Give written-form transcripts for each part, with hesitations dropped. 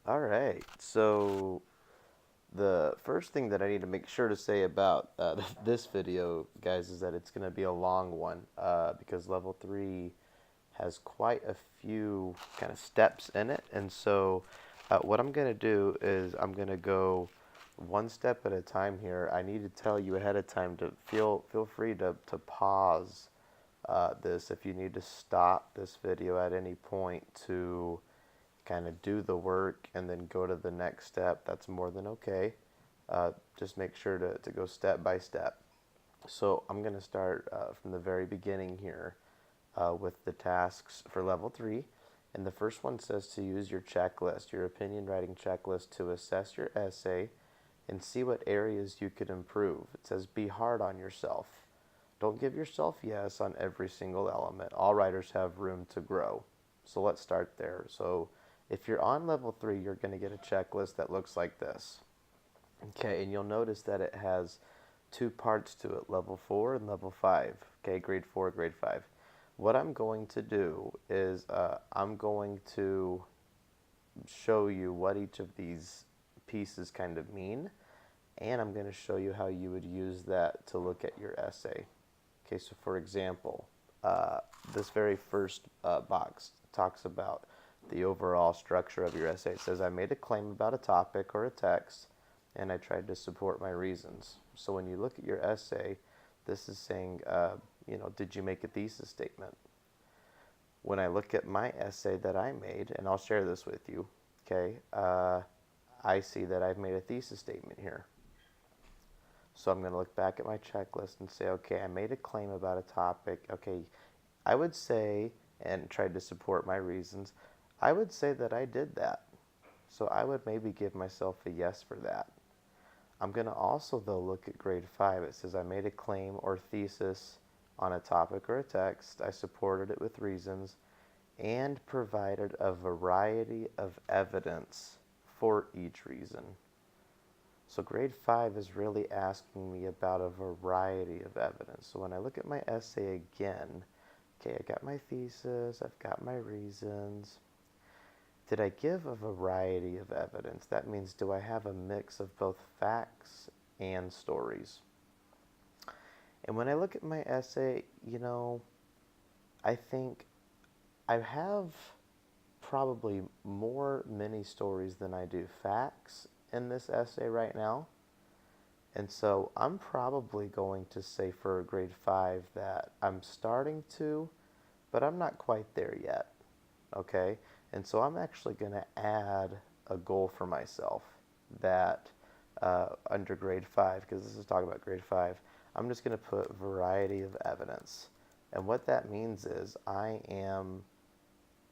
All right. So the first thing that I need to make sure to say about this video, guys, is that it's going to be a long one because level 3 has quite a few kind of steps in it. And so what I'm going to do is I'm going to go one step at a time here. I need to tell you ahead of time to feel free to pause this if you need to stop this video at any point to kind of do the work and then go to the next step. That's more than okay. Just make sure to go step by step. So I'm going to start from the very beginning here with the tasks for level 3. And the first one says to use your checklist, your opinion writing checklist, to assess your essay and see what areas you could improve. It says be hard on yourself. Don't give yourself yes on every single element. All writers have room to grow. So let's start there. So if you're on level 3, you're going to get a checklist that looks like this. Okay, and you'll notice that it has two parts to it, level 4 and level 5. Okay, grade 4, grade 5. What I'm going to do is I'm going to show you what each of these pieces kind of mean, and I'm going to show you how you would use that to look at your essay. Okay, so for example, this very first box talks about the overall structure of your essay. It says, I made a claim about a topic or a text, and I tried to support my reasons. So when you look at your essay, this is saying, did you make a thesis statement? When I look at my essay that I made, and I'll share this with you, okay, I see that I've made a thesis statement here. So I'm going to look back at my checklist and say, okay, I made a claim about a topic. Okay, I would say, and tried to support my reasons, I would say that I did that. So I would maybe give myself a yes for that. I'm going to also, though, look at grade 5. It says I made a claim or thesis on a topic or a text. I supported it with reasons and provided a variety of evidence for each reason. So grade 5 is really asking me about a variety of evidence. So when I look at my essay again, okay, I got my thesis, I've got my reasons. Did I give a variety of evidence? That means, do I have a mix of both facts and stories? And when I look at my essay, I think I have probably more mini stories than I do facts in this essay right now. And so I'm probably going to say for grade 5 that I'm starting to, but I'm not quite there yet. Okay? And so I'm actually going to add a goal for myself that under grade 5, because this is talking about grade 5, I'm just going to put variety of evidence. And what that means is I'm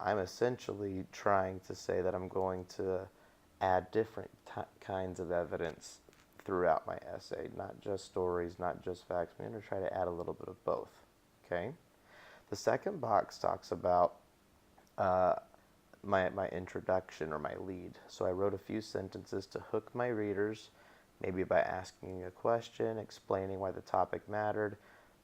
essentially trying to say that I'm going to add different kinds of evidence throughout my essay, not just stories, not just facts. I'm going to try to add a little bit of both. Okay? The second box talks about my introduction or my lead. So I wrote a few sentences to hook my readers, maybe by asking a question, explaining why the topic mattered,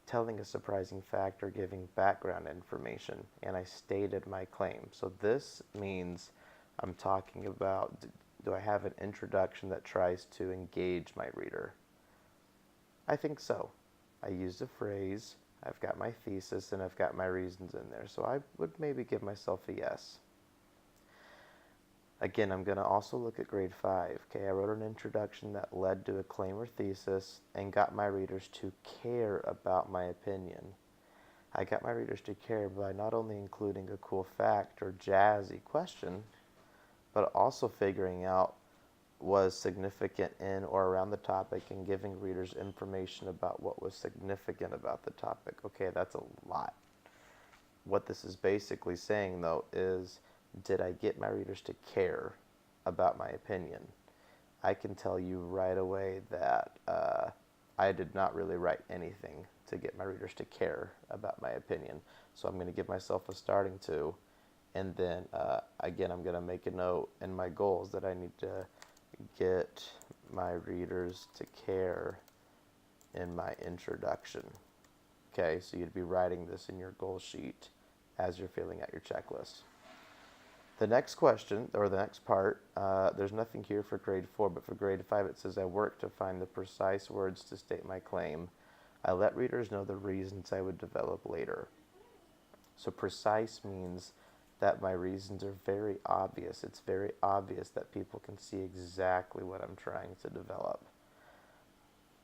telling a surprising fact, or giving background information. And I stated my claim. So this means I'm talking about, do I have an introduction that tries to engage my reader? I think so. I used a phrase, I've got my thesis, and I've got my reasons in there. So I would maybe give myself a yes. Again, I'm going to also look at grade 5. Okay, I wrote an introduction that led to a claim or thesis and got my readers to care about my opinion. I got my readers to care by not only including a cool fact or jazzy question, but also figuring out was significant in or around the topic and giving readers information about what was significant about the topic. Okay, that's a lot. What this is basically saying, though, is did I get my readers to care about my opinion? I can tell you right away that I did not really write anything to get my readers to care about my opinion. So I'm going to give myself a starting to, and then again, I'm going to make a note in my goals that I need to get my readers to care in my introduction. Okay, so you'd be writing this in your goal sheet as you're filling out your checklist. The next question, or the next part, there's nothing here for grade 4, but for grade 5 it says, I work to find the precise words to state my claim. I let readers know the reasons I would develop later. So precise means that my reasons are very obvious. It's very obvious that people can see exactly what I'm trying to develop.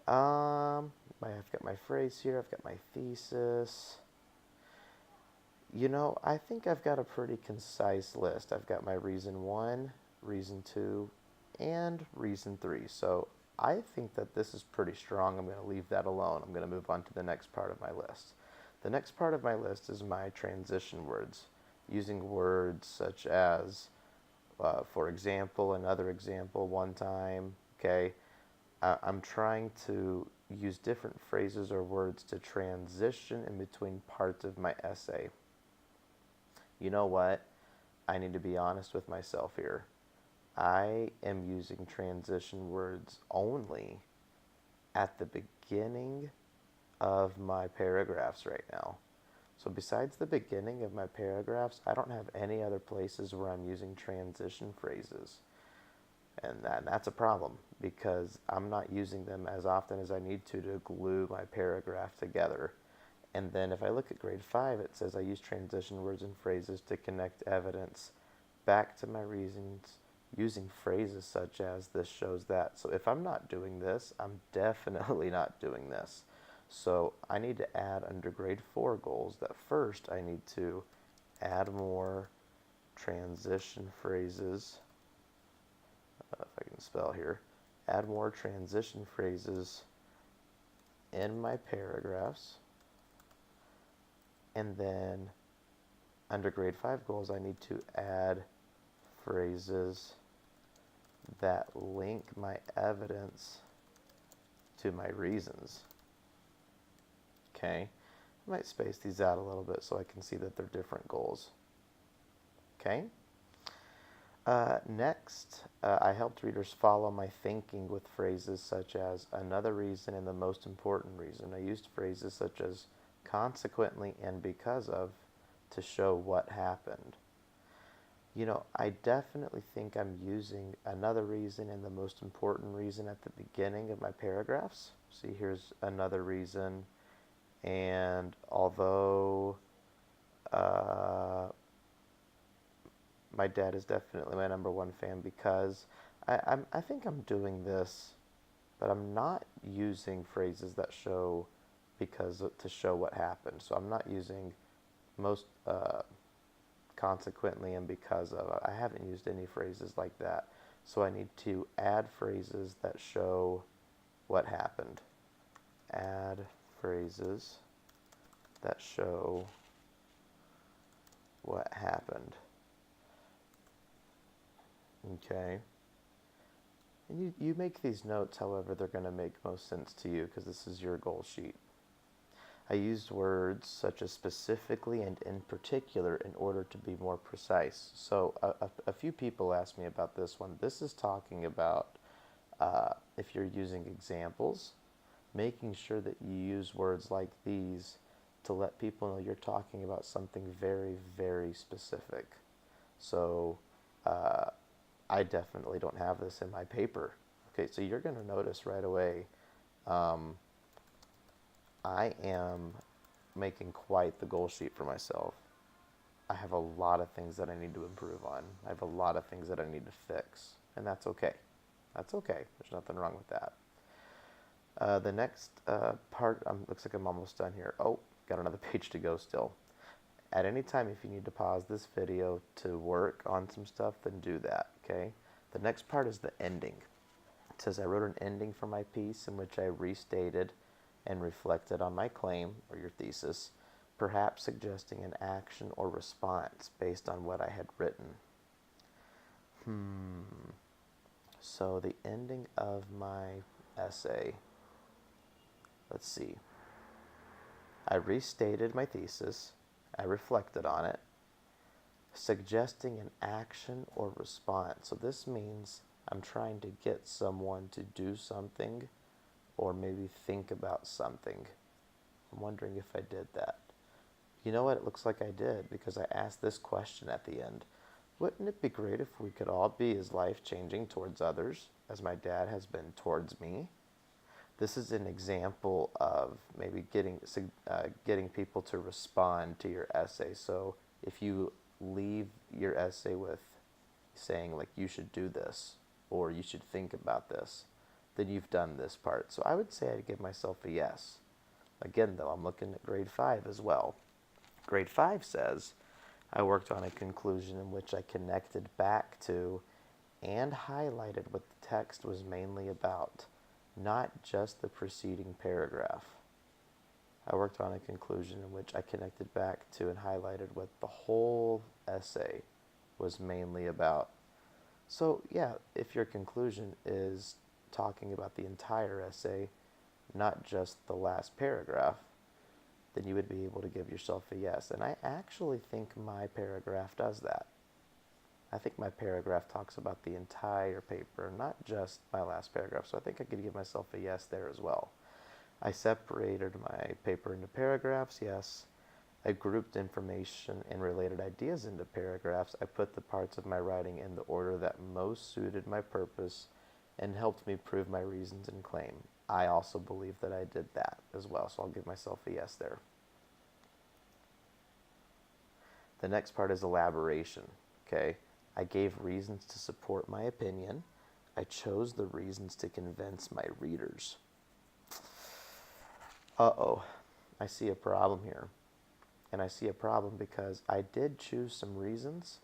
I've got my phrase here, I've got my thesis. I think I've got a pretty concise list. I've got my reason 1, reason 2, and reason 3. So I think that this is pretty strong. I'm going to leave that alone. I'm going to move on to the next part of my list. The next part of my list is my transition words, using words such as, for example, another example, one time, okay? I'm trying to use different phrases or words to transition in between parts of my essay. You know what? I need to be honest with myself here. I am using transition words only at the beginning of my paragraphs right now. So besides the beginning of my paragraphs, I don't have any other places where I'm using transition phrases. And that's a problem because I'm not using them as often as I need to glue my paragraph together. And then if I look at grade 5, it says I use transition words and phrases to connect evidence back to my reasons using phrases such as this shows that. So if I'm not doing this, I'm definitely not doing this. So I need to add under grade 4 goals that first I need to add more transition phrases. If I can spell here. Add more transition phrases in my paragraphs. And then under grade 5 goals, I need to add phrases that link my evidence to my reasons. Okay, I might space these out a little bit so I can see that they're different goals. Okay. Next, I helped readers follow my thinking with phrases such as another reason and the most important reason. I used phrases such as consequently and because of to show what happened. I definitely think I'm using another reason and the most important reason at the beginning of my paragraphs. See, here's another reason, and although my dad is definitely my number 1 fan because I think I'm doing this, but I'm not using phrases that show because to show what happened. So I'm not using most consequently and because of. I haven't used any phrases like that. So I need to add phrases that show what happened. Add phrases that show what happened. Okay. And you make these notes however they're going to make most sense to you because this is your goal sheet. I used words such as specifically and in particular in order to be more precise. So a few people asked me about this one. This is talking about if you're using examples, making sure that you use words like these to let people know you're talking about something very, very specific. So I definitely don't have this in my paper. Okay, so you're going to notice right away I am making quite the goal sheet for myself. I have a lot of things that I need to improve on. I have a lot of things that I need to fix, and that's okay. That's okay. There's nothing wrong with that. The next part, looks like I'm almost done here. Oh, got another page to go still. At any time, if you need to pause this video to work on some stuff, then do that, okay? The next part is the ending. It says, I wrote an ending for my piece in which I restated and reflected on my claim, or your thesis, perhaps suggesting an action or response based on what I had written. So the ending of my essay, let's see. I restated my thesis, I reflected on it, suggesting an action or response. So this means I'm trying to get someone to do something or maybe think about something. I'm wondering if I did that. You know what? It looks like I did because I asked this question at the end. Wouldn't it be great if we could all be as life-changing towards others as my dad has been towards me? This is an example of maybe getting people to respond to your essay. So if you leave your essay with saying like you should do this or you should think about this, then you've done this part. So I would say I'd give myself a yes. Again, though, I'm looking at grade 5 as well. Grade 5 says, I worked on a conclusion in which I connected back to and highlighted what the text was mainly about, not just the preceding paragraph. I worked on a conclusion in which I connected back to and highlighted what the whole essay was mainly about. So, yeah, if your conclusion is talking about the entire essay, not just the last paragraph, then you would be able to give yourself a yes. And I actually think my paragraph does that. I think my paragraph talks about the entire paper, not just my last paragraph. So I think I could give myself a yes there as well. I separated my paper into paragraphs, yes. I grouped information and related ideas into paragraphs. I put the parts of my writing in the order that most suited my purpose and helped me prove my reasons and claim. I also believe that I did that as well, so I'll give myself a yes there. The next part is elaboration, okay? I gave reasons to support my opinion. I chose the reasons to convince my readers. Uh-oh, I see a problem here. And I see a problem because I did choose some reasons,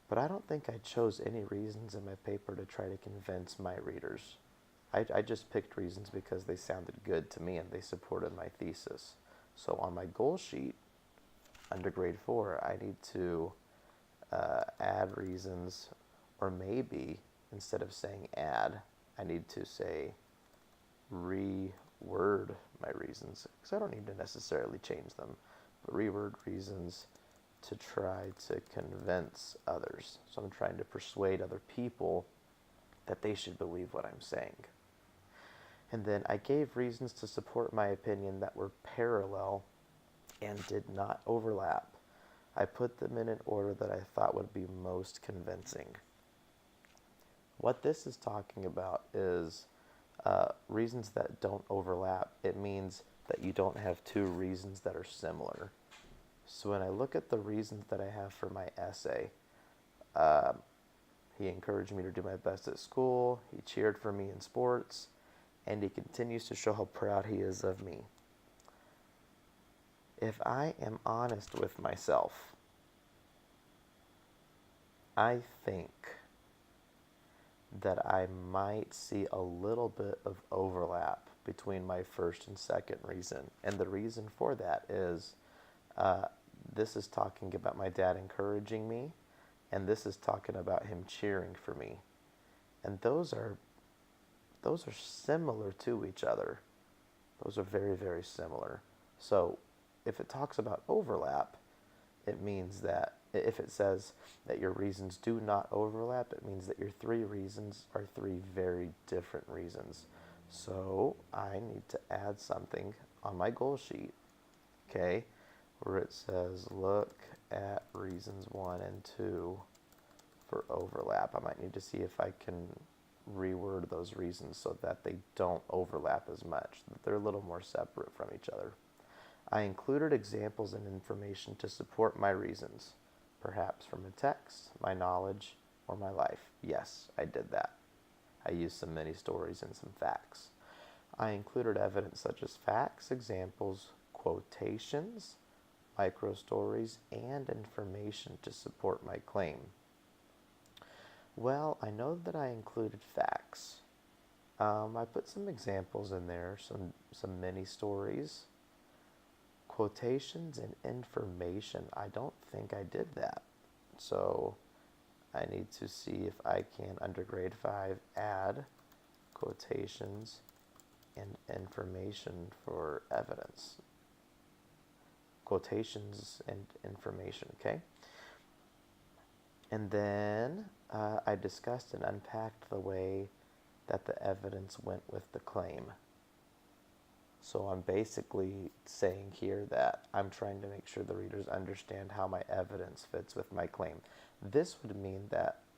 but I don't think I chose any reasons in my paper to try to convince my readers. I just picked reasons because they sounded good to me and they supported my thesis. So on my goal sheet, under grade 4, I need to add reasons, or maybe instead of saying add, I need to say reword my reasons, because I don't need to necessarily change them, but reword reasons to try to convince others. So I'm trying to persuade other people that they should believe what I'm saying. And then I gave reasons to support my opinion that were parallel and did not overlap. I put them in an order that I thought would be most convincing. What this is talking about is reasons that don't overlap. It means that you don't have two reasons that are similar. So when I look at the reasons that I have for my essay, he encouraged me to do my best at school, he cheered for me in sports, and he continues to show how proud he is of me. If I am honest with myself, I think that I might see a little bit of overlap between my first and second reason. And the reason for that is this is talking about my dad encouraging me, and this is talking about him cheering for me. And those are similar to each other. Those are very, very similar. So if it talks about overlap, it means that if it says that your reasons do not overlap, it means that your three reasons are three very different reasons. So I need to add something on my goal sheet, okay, where it says look at reasons 1 and 2 for overlap. I might need to see if I can reword those reasons so that they don't overlap as much, that they're a little more separate from each other. I included examples and information to support my reasons, perhaps from a text, my knowledge, or my life. Yes, I did that. I used some mini stories and some facts. I included evidence such as facts, examples, quotations, micro stories, and information to support my claim. Well, I know that I included facts. I put some examples in there, some mini stories. Quotations and information, I don't think I did that. So I need to see if I can, under grade 5, add quotations and information for evidence. Quotations and information, okay? And then I discussed and unpacked the way that the evidence went with the claim. So I'm basically saying here that I'm trying to make sure the readers understand how my evidence fits with my claim. this would mean that